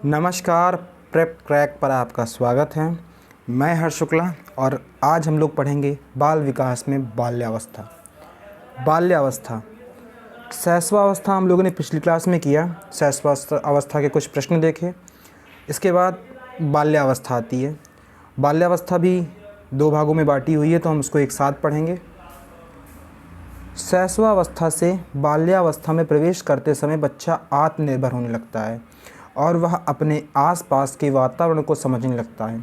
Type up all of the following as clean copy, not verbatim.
नमस्कार, prep crack पर आपका स्वागत है। मैं हर्ष शुक्ला और आज हम लोग पढ़ेंगे बाल विकास में बाल्यावस्था। बाल्यावस्था, शैशवावस्था हम लोगों ने पिछली क्लास में किया। शैशवावस्था के कुछ प्रश्न देखे। इसके बाद बाल्यावस्था आती है। बाल्यावस्था भी दो भागों में बांटी हुई है, तो हम उसको एक साथ पढ़ेंगे। शैशवावस्था से बाल्यावस्था में प्रवेश करते समय बच्चा आत्मनिर्भर होने लगता है और वह अपने आसपास के वातावरण को समझने लगता है।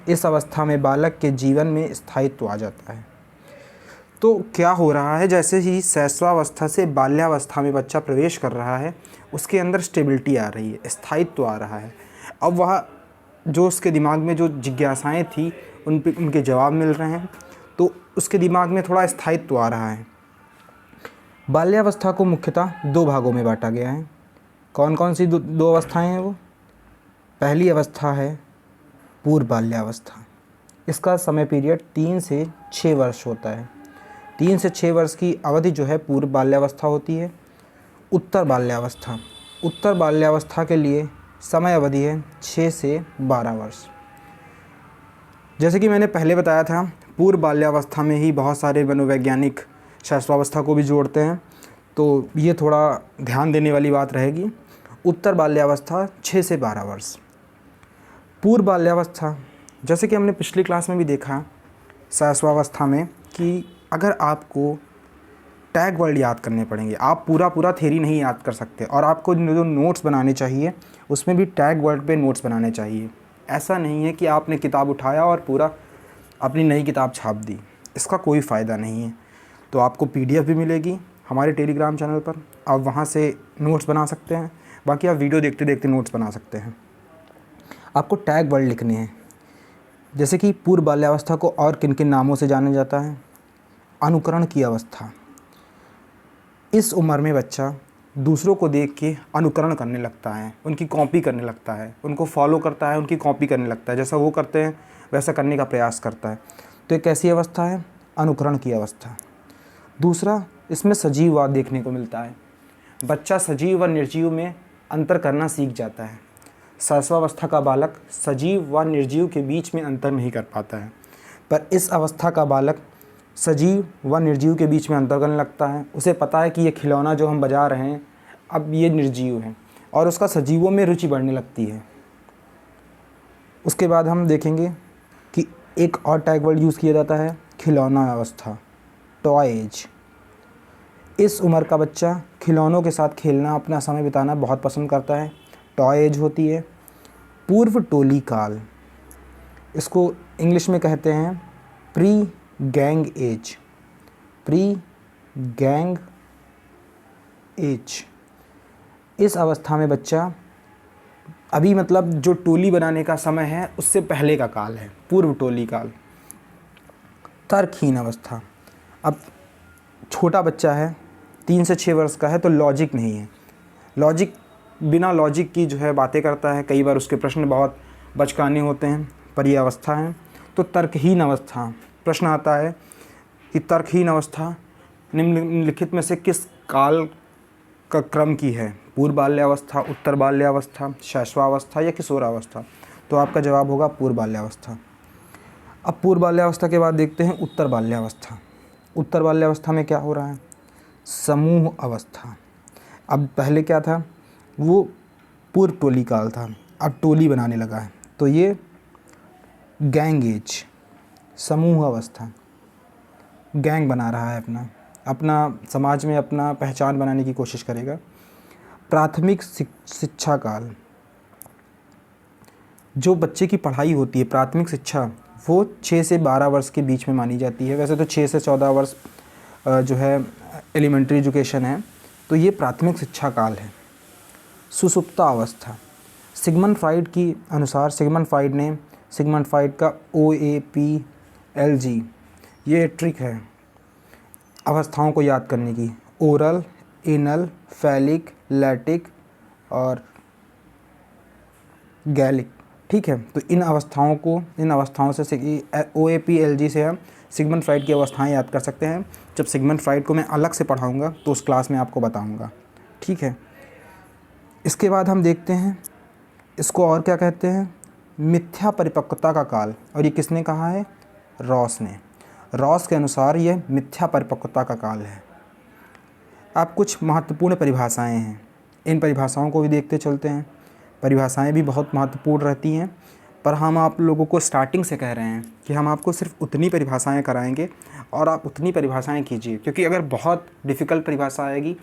इस अवस्था में बालक के जीवन में स्थायित्व आ जाता है। तो क्या हो रहा है, जैसे ही शैशवावस्था से बाल्यावस्था में बच्चा प्रवेश कर रहा है, उसके अंदर स्टेबिलिटी आ रही है, स्थायित्व आ रहा है। अब वह जो उसके दिमाग में जो जिज्ञासाएं थी उनके जवाब मिल रहे हैं, तो उसके दिमाग में थोड़ा स्थायित्व आ रहा है। बाल्यावस्था को मुख्यतः दो भागों में बांटा गया है। कौन कौन सी दो अवस्थाएं हैं वो? पहली अवस्था है पूर्व बाल्यावस्था। इसका समय पीरियड 3 से 6 वर्ष होता है। 3 से 6 वर्ष की अवधि जो है पूर्व बाल्यावस्था होती है। उत्तर बाल्यावस्था, उत्तर बाल्यावस्था के लिए समय अवधि है 6 से 12 वर्ष। जैसे कि मैंने पहले बताया था, पूर्व बाल्यावस्था में ही बहुत सारे मनोवैज्ञानिक शैशवावस्था को भी जोड़ते हैं, तो ये थोड़ा ध्यान देने वाली बात रहेगी। उत्तर बाल्यावस्था 6 से 12 वर्ष। पूर्व बाल्यावस्था, जैसे कि हमने पिछली क्लास में भी देखा शैशवावस्था में, कि अगर आपको टैग वर्ड याद करने पड़ेंगे, आप पूरा थ्योरी नहीं याद कर सकते, और आपको जो नोट्स बनाने चाहिए उसमें भी टैग वर्ड पे नोट्स बनाने चाहिए। ऐसा नहीं है कि आपने किताब उठाया और पूरा अपनी नई किताब छाप दी, इसका कोई फ़ायदा नहीं है। तो आपको PDF भी मिलेगी हमारे टेलीग्राम चैनल पर, आप वहाँ से नोट्स बना सकते हैं। बाकी आप वीडियो देखते देखते नोट्स बना सकते हैं। आपको टैग वर्ड लिखने हैं। जैसे कि पूर्व बाल्यावस्था को और किन किन नामों से जाना जाता है? अनुकरण की अवस्था। इस उम्र में बच्चा दूसरों को देख के अनुकरण करने लगता है, उनकी कॉपी करने लगता है, उनको फॉलो करता है, उनकी कॉपी करने लगता है, जैसा वो करते हैं वैसा करने का प्रयास करता है। तो एक ऐसी अवस्था है अनुकरण की अवस्था। दूसरा, इसमें सजीववाद देखने को मिलता है। बच्चा सजीव व निर्जीव में अंतर करना सीख जाता है। शैशवावस्था का बालक सजीव व निर्जीव के बीच में अंतर नहीं कर पाता है, पर इस अवस्था का बालक सजीव व निर्जीव के बीच में अंतर करने लगता है। उसे पता है कि ये खिलौना जो हम बजा रहे हैं अब ये निर्जीव है, और उसका सजीवों में रुचि बढ़ने लगती है। उसके बाद हम देखेंगे कि एक और टैग वर्ड यूज़ किया जाता है, खिलौना अवस्था, टॉय एज। इस उम्र का बच्चा खिलौनों के साथ खेलना, अपना समय बिताना बहुत पसंद करता है। टॉय एज होती है। पूर्व टोली काल, इसको इंग्लिश में कहते हैं pre gang as. Pre gang as. इस अवस्था में बच्चा अभी मतलब जो टोली बनाने का समय है उससे पहले का काल है, पूर्व टोली काल। तर्कहीन अवस्था, अब छोटा बच्चा है, 3 से 6 वर्ष का है, तो लॉजिक नहीं है। बिना लॉजिक की जो है बातें करता है। कई बार उसके प्रश्न बहुत बचकाने होते हैं, पर ये अवस्था है। तो तर्कहीन अवस्था, प्रश्न आता है कि तर्कहीन अवस्था निम्नलिखित में से किस काल का क्रम की है? पूर्व बाल्यावस्था, उत्तर बाल्यावस्था, शैशवावस्था या किशोरावस्था? तो आपका जवाब होगा पूर्व बाल्यावस्था। अब पूर्व बाल्यावस्था के बाद देखते हैं उत्तर बाल्यावस्था। उत्तर बाल्यावस्था में क्या हो रहा है? समूह अवस्था। अब पहले क्या था, वो पूर्व टोली काल था, अब टोली बनाने लगा है, तो ये गैंग एज, समूह अवस्था। गैंग बना रहा है, अपना समाज में अपना पहचान बनाने की कोशिश करेगा। प्राथमिक शिक्षा काल, जो बच्चे की पढ़ाई होती है प्राथमिक शिक्षा, वो 6 से 12 वर्ष के बीच में मानी जाती है। वैसे तो 6 से 14 वर्ष जो है एलिमेंट्री एजुकेशन है, तो ये प्राथमिक शिक्षा काल है। सुसुप्ता अवस्था, सिगमंड फ्राइड की अनुसार, सिगमंड फ्राइड का OAPLG ये ट्रिक है अवस्थाओं को याद करने की, ओरल, एनल, फैलिक, लैटिक और गैलिक। ठीक है, तो इन अवस्थाओं से OAPLG से हम सिगमंड फ्राइड की अवस्थाएं याद कर सकते हैं। जब सिगमंड फ्राइड को मैं अलग से पढ़ाऊंगा तो उस क्लास में आपको बताऊंगा। ठीक है, इसके बाद हम देखते हैं इसको और क्या कहते हैं? मिथ्या परिपक्वता का काल। और ये किसने कहा है? रॉस ने। रॉस के अनुसार ये मिथ्या परिपक्वता का काल है। अब कुछ महत्वपूर्ण परिभाषाएं हैं, इन परिभाषाओं को भी देखते चलते हैं। परिभाषाएं भी बहुत महत्वपूर्ण रहती हैं, पर हम आप लोगों को स्टार्टिंग से कह रहे हैं कि हम आपको सिर्फ उतनी परिभाषाएं कराएंगे और आप उतनी परिभाषाएं कीजिए, क्योंकि अगर बहुत डिफ़िकल्ट परिभाषा आएगी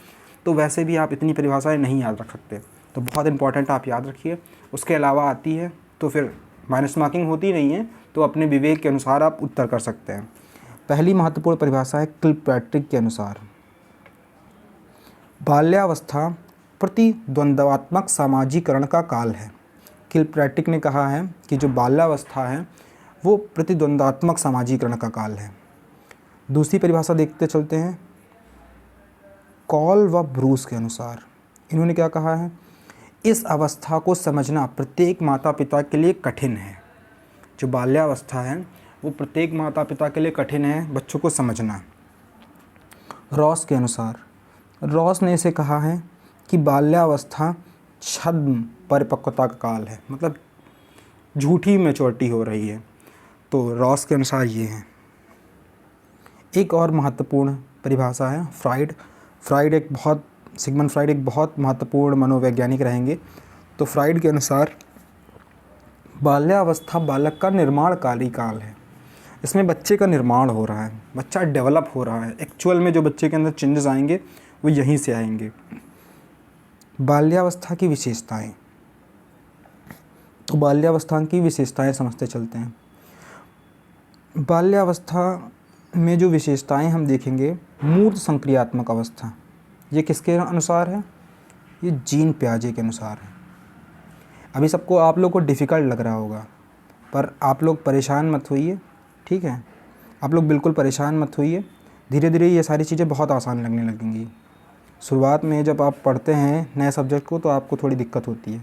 तो वैसे भी आप इतनी परिभाषाएं नहीं याद रख सकते। तो बहुत इंपॉर्टेंट आप याद रखिए। उसके अलावा आती है तो फिर माइनस मार्किंग होती नहीं है, तो अपने विवेक के अनुसार आप उत्तर कर सकते हैं। पहली महत्वपूर्ण परिभाषा है किलपैट्रिक के अनुसार, बाल्यावस्था प्रतिद्वंद्वात्मक सामाजीकरण का काल है। किलपैट्रिक ने कहा है कि जो बाल्यावस्था है वो प्रतिद्वंद्वात्मक सामाजीकरण का काल है। दूसरी परिभाषा देखते चलते हैं, कॉल व ब्रूस के अनुसार। इन्होंने क्या कहा है? इस अवस्था को समझना प्रत्येक माता पिता के लिए कठिन है। जो बाल्यावस्था है वो प्रत्येक माता पिता के लिए कठिन है बच्चों को समझना। रॉस के अनुसार, रॉस ने इसे कहा है कि बाल्यावस्था छद्म परिपक्वता का काल है, मतलब झूठी मैच्योरिटी हो रही है। तो रॉस के अनुसार ये है। एक और महत्वपूर्ण परिभाषा है फ्राइड। सिगमंड फ्राइड एक बहुत महत्वपूर्ण मनोवैज्ञानिक रहेंगे। तो फ्राइड के अनुसार बाल्यावस्था बालक का निर्माणकारी काल है। इसमें बच्चे का निर्माण हो रहा है, बच्चा डेवलप हो रहा है। एक्चुअल में जो बच्चे के अंदर चेंजेस आएंगे वो यहीं से आएंगे। बाल्यावस्था की विशेषताएं, तो बाल्यावस्था की विशेषताएं समझते चलते हैं। बाल्यावस्था में जो विशेषताएं हम देखेंगे, मूर्त संक्रियात्मक अवस्था, ये किसके अनुसार है? ये जीन पियाजे के अनुसार है। अभी सबको आप लोग को डिफ़िकल्ट लग रहा होगा, पर आप लोग परेशान मत होइए, ठीक है? आप लोग बिल्कुल परेशान मत होइए। धीरे धीरे ये सारी चीज़ें बहुत आसान लगने लगेंगी। शुरुआत में जब आप पढ़ते हैं नए सब्जेक्ट को तो आपको थोड़ी दिक्कत होती है।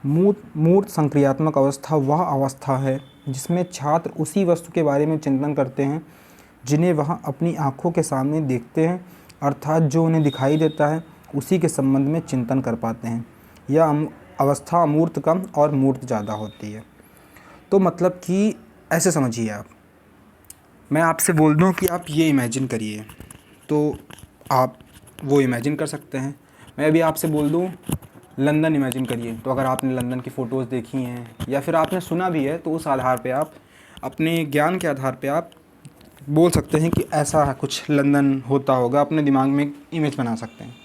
मूर्त संक्रियात्मक अवस्था वह अवस्था है जिसमें छात्र उसी वस्तु के बारे में चिंतन करते हैं जिन्हें वह अपनी आँखों के सामने देखते हैं, अर्थात जो उन्हें दिखाई देता है उसी के संबंध में चिंतन कर पाते हैं। यह अवस्था अमूर्त कम और मूर्त ज़्यादा होती है। तो मतलब कि ऐसे समझिए, आप, मैं आपसे बोल दूं कि आप ये इमेजिन करिए तो आप वो इमेजिन कर सकते हैं। मैं अभी आपसे बोल दूं लंदन इमेजिन करिए, तो अगर आपने लंदन की फ़ोटोज़ देखी हैं या फिर आपने सुना भी है तो उस आधार पे आप अपने ज्ञान के आधार पे आप बोल सकते हैं कि ऐसा कुछ लंदन होता होगा, अपने दिमाग में इमेज बना सकते हैं।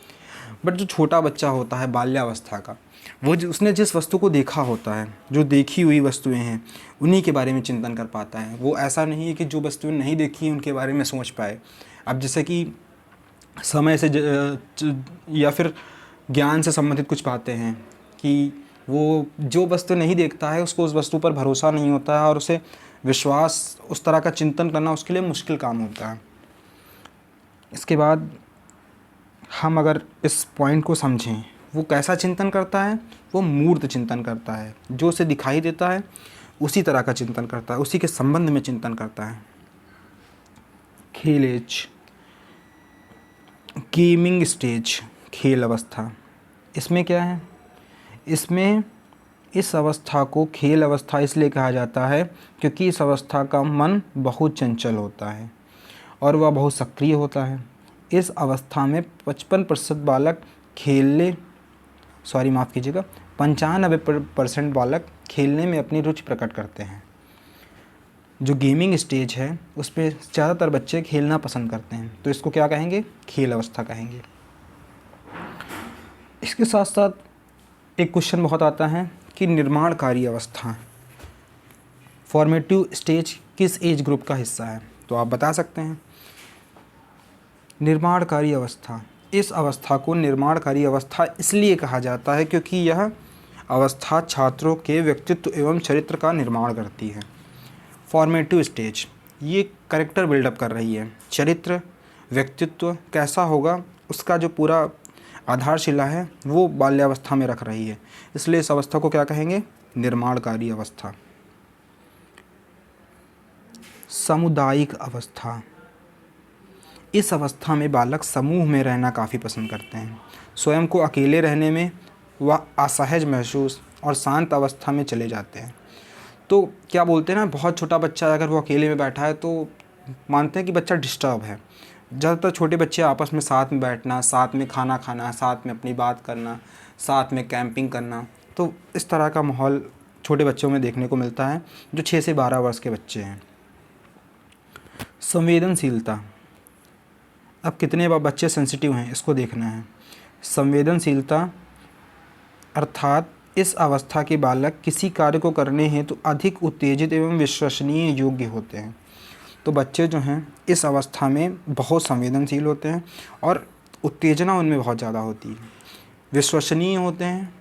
बट जो छोटा बच्चा होता है बाल्यावस्था का, वो उसने जिस वस्तु को देखा होता है, जो देखी हुई वस्तुएं हैं उन्हीं के बारे में चिंतन कर पाता है। वो ऐसा नहीं है कि जो वस्तुएं नहीं देखी उनके बारे में सोच पाए। अब जैसे कि समय से या फिर ज्ञान से संबंधित कुछ बातें हैं कि वो जो वस्तु नहीं देखता है उसको उस वस्तु पर भरोसा नहीं होता है और उसे विश्वास, उस तरह का चिंतन करना उसके लिए मुश्किल काम होता है। इसके बाद हम अगर इस पॉइंट को समझें, वो कैसा चिंतन करता है? वो मूर्त चिंतन करता है। जो उसे दिखाई देता है उसी तरह का चिंतन करता है, उसी के संबंध में चिंतन करता है। खेल एज, गेमिंग स्टेज, खेल अवस्था, इसमें क्या है? इसमें इस अवस्था को खेल अवस्था इसलिए कहा जाता है क्योंकि इस अवस्था का मन बहुत चंचल होता है और वह बहुत सक्रिय होता है। इस अवस्था में 55% बालक 95% बालक खेलने में अपनी रुचि प्रकट करते हैं। जो गेमिंग स्टेज है उस पर ज़्यादातर बच्चे खेलना पसंद करते हैं, तो इसको क्या कहेंगे? खेल अवस्था कहेंगे। इसके साथ साथ एक क्वेश्चन बहुत आता है कि निर्माणकारी अवस्था, फॉर्मेटिव स्टेज किस एज ग्रुप का हिस्सा है? तो आप बता सकते हैं। निर्माणकारी अवस्था, इस अवस्था को निर्माणकारी अवस्था इसलिए कहा जाता है क्योंकि यह अवस्था छात्रों के व्यक्तित्व एवं चरित्र का निर्माण करती है। फॉर्मेटिव स्टेज ये कैरेक्टर बिल्डअप कर रही है, चरित्र, व्यक्तित्व कैसा होगा उसका जो पूरा आधारशिला है वो बाल्यावस्था में रख रही है, इसलिए इस अवस्था को क्या कहेंगे? निर्माणकारी अवस्था। सामुदायिक अवस्था, इस अवस्था में बालक समूह में रहना काफ़ी पसंद करते हैं। स्वयं को अकेले रहने में वह असहज महसूस और शांत अवस्था में चले जाते हैं। तो क्या बोलते हैं ना, बहुत छोटा बच्चा अगर वो अकेले में बैठा है तो मानते हैं कि बच्चा डिस्टर्ब है। ज़्यादातर छोटे बच्चे आपस में साथ में बैठना, साथ में खाना खाना, साथ में अपनी बात करना, साथ में कैंपिंग करना, तो इस तरह का माहौल छोटे बच्चों में देखने को मिलता है जो 6 से 12 वर्ष के बच्चे हैं। संवेदनशीलता, अब कितने बच्चे सेंसिटिव हैं इसको देखना है। संवेदनशीलता अर्थात इस अवस्था के बालक किसी कार्य को करने हेतु तो अधिक उत्तेजित एवं विश्वसनीय योग्य होते हैं। तो बच्चे जो हैं इस अवस्था में बहुत संवेदनशील होते हैं और उत्तेजना उनमें बहुत ज़्यादा होती है, विश्वसनीय होते हैं।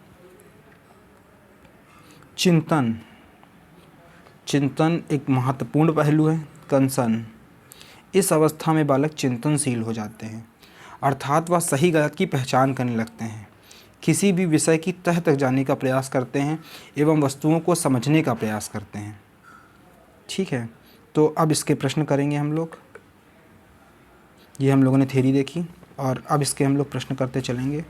चिंतन, चिंतन एक महत्वपूर्ण पहलू है। कंसर्न, इस अवस्था में बालक चिंतनशील हो जाते हैं, अर्थात वह सही गलत की पहचान करने लगते हैं, किसी भी विषय की तह तक जाने का प्रयास करते हैं एवं वस्तुओं को समझने का प्रयास करते हैं। ठीक है, तो अब इसके प्रश्न करेंगे हम लोग। ये हम लोगों ने थ्योरी देखी और अब इसके हम लोग प्रश्न करते चलेंगे।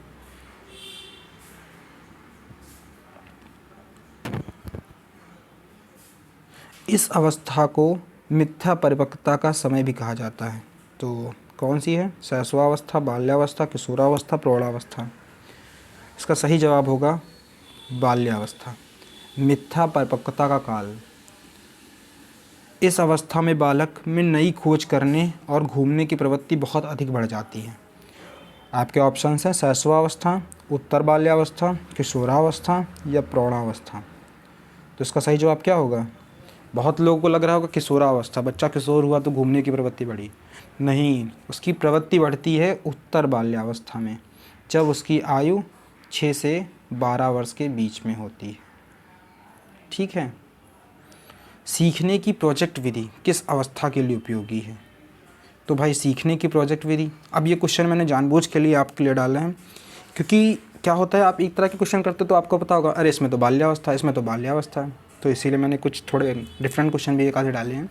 इस अवस्था को मिथ्या परिपक्वता का समय भी कहा जाता है। तो कौन सी है? शैशवावस्था, बाल्यावस्था, किशोरावस्था, प्रौढ़ावस्था। इसका सही जवाब होगा बाल्यावस्था। मिथ्या परिपक्वता का काल, इस अवस्था में बालक में नई खोज करने और घूमने की प्रवृत्ति बहुत अधिक बढ़ जाती है। आपके ऑप्शंस हैं शैशवावस्था, उत्तर बाल्यावस्था, किशोरावस्था या प्रौढ़ावस्था। तो इसका सही जवाब क्या होगा? बहुत लोगों को लग रहा होगा किशोरावस्था, बच्चा किशोर हुआ तो घूमने की प्रवृत्ति बढ़ी। नहीं, उसकी प्रवृत्ति बढ़ती है उत्तर बाल्यावस्था में, जब उसकी आयु 6 से 12 वर्ष के बीच में होती है। ठीक है। सीखने की प्रोजेक्ट विधि किस अवस्था के लिए उपयोगी है? तो भाई सीखने की प्रोजेक्ट विधि, अब ये क्वेश्चन मैंने जानबूझ के लिए आपके लिए डाले हैं, क्योंकि क्या होता है आप एक तरह के क्वेश्चन करते तो आपको पता होगा अरे इसमें तो बाल्यावस्था है, इसमें तो बाल्यावस्था है, तो इसीलिए मैंने कुछ थोड़े डिफरेंट क्वेश्चन भी एक आधे डाले हैं।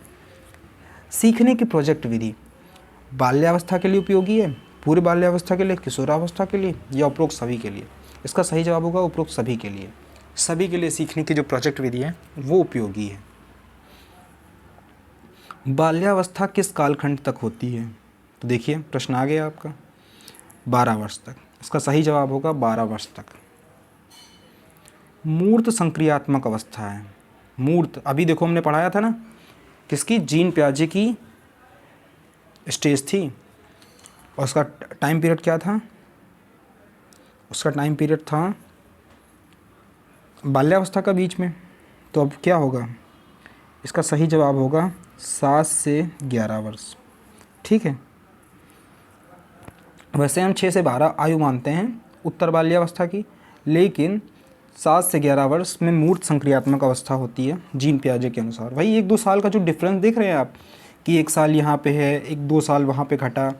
सीखने की प्रोजेक्ट विधि बाल्यावस्था के लिए उपयोगी है, पूर्व बाल्यावस्था के लिए, किशोरावस्था के लिए या उपरोक्त सभी के लिए? इसका सही जवाब होगा उपरोक्त सभी के लिए। सभी के लिए सीखने की जो प्रोजेक्ट विधि है वो उपयोगी है। बाल्यावस्था किस कालखंड तक होती है? तो देखिए प्रश्न आ गया आपका 12 वर्ष तक। इसका सही जवाब होगा 12 वर्ष तक। मूर्त संक्रियात्मक अवस्था है। मूर्त अभी देखो हमने पढ़ाया था ना, किसकी? जीन पियाजे की स्टेज थी और उसका टाइम पीरियड क्या था? उसका टाइम पीरियड था बाल्यावस्था का बीच में। तो अब क्या होगा? इसका सही जवाब होगा 7 से 11 वर्ष। ठीक है। वैसे हम 6 से 12 आयु मानते हैं उत्तर बाल्यावस्था की, लेकिन 7 से 11 वर्ष में मूर्त संक्रियात्मक अवस्था होती है जीन पियाजे के अनुसार। वही 1-2 साल का जो डिफरेंस देख रहे हैं आप कि 1 साल यहाँ पे है, 1-2 साल वहाँ पे घटा,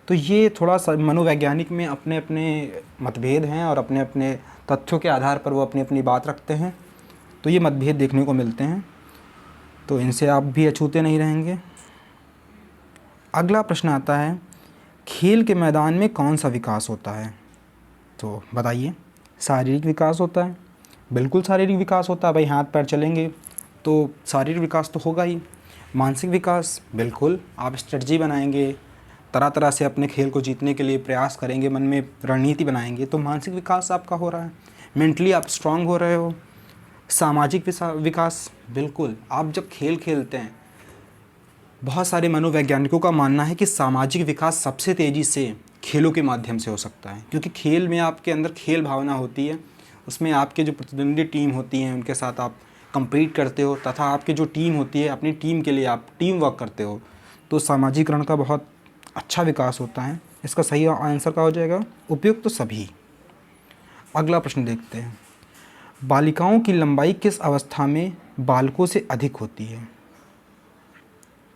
तो ये थोड़ा सा मनोवैज्ञानिक में अपने अपने मतभेद हैं और अपने अपने तथ्यों के आधार पर वो अपनी अपनी बात रखते हैं, तो ये मतभेद देखने को मिलते हैं, तो इनसे आप भी अछूते नहीं रहेंगे। अगला प्रश्न आता है, खेल के मैदान में कौन सा विकास होता है? तो बताइए। शारीरिक विकास होता है, बिल्कुल शारीरिक विकास होता है भाई, हाथ पैर चलेंगे तो शारीरिक विकास तो होगा ही। मानसिक विकास, बिल्कुल आप स्ट्रेटजी बनाएंगे, तरह तरह से अपने खेल को जीतने के लिए प्रयास करेंगे, मन में रणनीति बनाएंगे, तो मानसिक विकास आपका हो रहा है, मेंटली आप स्ट्रांग हो रहे हो। सामाजिक विकास, बिल्कुल आप जब खेल खेलते हैं, बहुत सारे मनोवैज्ञानिकों का मानना है कि सामाजिक विकास सबसे तेज़ी से खेलों के माध्यम से हो सकता है, क्योंकि खेल में आपके अंदर खेल भावना होती है, उसमें आपके जो प्रतिद्वंदी टीम होती हैं उनके साथ आप कंपीट करते हो, तथा आपकी जो टीम होती है अपनी टीम के लिए आप टीम वर्क करते हो, तो सामाजिकरण का बहुत अच्छा विकास होता है। इसका सही आंसर क्या हो जाएगा? उपयुक्त तो सभी। अगला प्रश्न देखते हैं, बालिकाओं की लंबाई किस अवस्था में बालकों से अधिक होती है?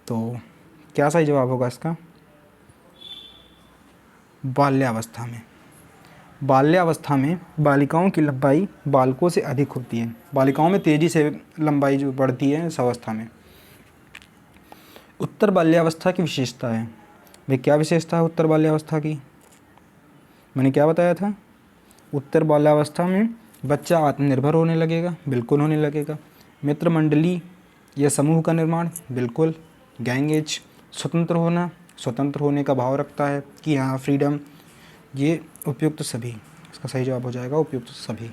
तो क्या सही जवाब होगा इसका? बाल्यावस्था में। बाल्यावस्था में बालिकाओं की लंबाई बालकों से अधिक होती है, बालिकाओं में तेज़ी से लंबाई जो बढ़ती है इस अवस्था में। उत्तर बाल्यावस्था की विशेषता है भाई, क्या विशेषता है उत्तर बाल्यावस्था की? मैंने क्या बताया था? उत्तर बाल्यावस्था में बच्चा आत्मनिर्भर होने लगेगा, बिल्कुल होने लगेगा। मित्र मंडली या समूह का निर्माण, बिल्कुल। गैंग एज, स्वतंत्र होना, स्वतंत्र होने का भाव रखता है कि हाँ फ्रीडम, ये उपयुक्त सभी, इसका सही जवाब हो जाएगा उपयुक्त सभी।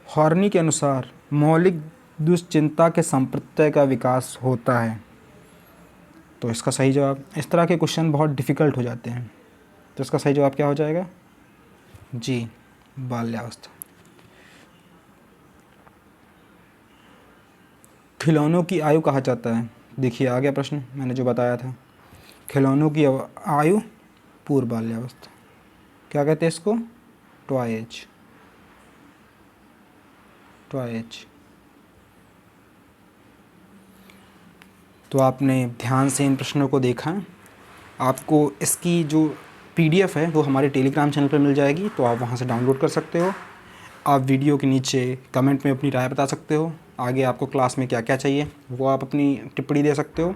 हॉर्नी के अनुसार मौलिक दुश्चिंता के संप्रत्यय का विकास होता है, तो इसका सही जवाब, इस तरह के क्वेश्चन बहुत डिफ़िकल्ट हो जाते हैं, तो इसका सही जवाब क्या हो जाएगा? जी, बाल्यावस्था। खिलौनों की आयु कहा जाता है, देखिए आ गया प्रश्न, मैंने जो बताया था। खिलौनों की आयु पूर्व बाल्यावस्था, क्या कहते हैं इसको? Toy age, toy age. तो आपने ध्यान से इन प्रश्नों को देखा। आपको इसकी जो पीडीएफ है वो हमारे टेलीग्राम चैनल पर मिल जाएगी, तो आप वहाँ से डाउनलोड कर सकते हो। आप वीडियो के नीचे कमेंट में अपनी राय बता सकते हो, आगे आपको क्लास में क्या क्या चाहिए वो आप अपनी टिप्पणी दे सकते हो।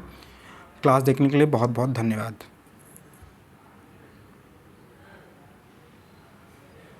क्लास देखने के लिए बहुत बहुत धन्यवाद।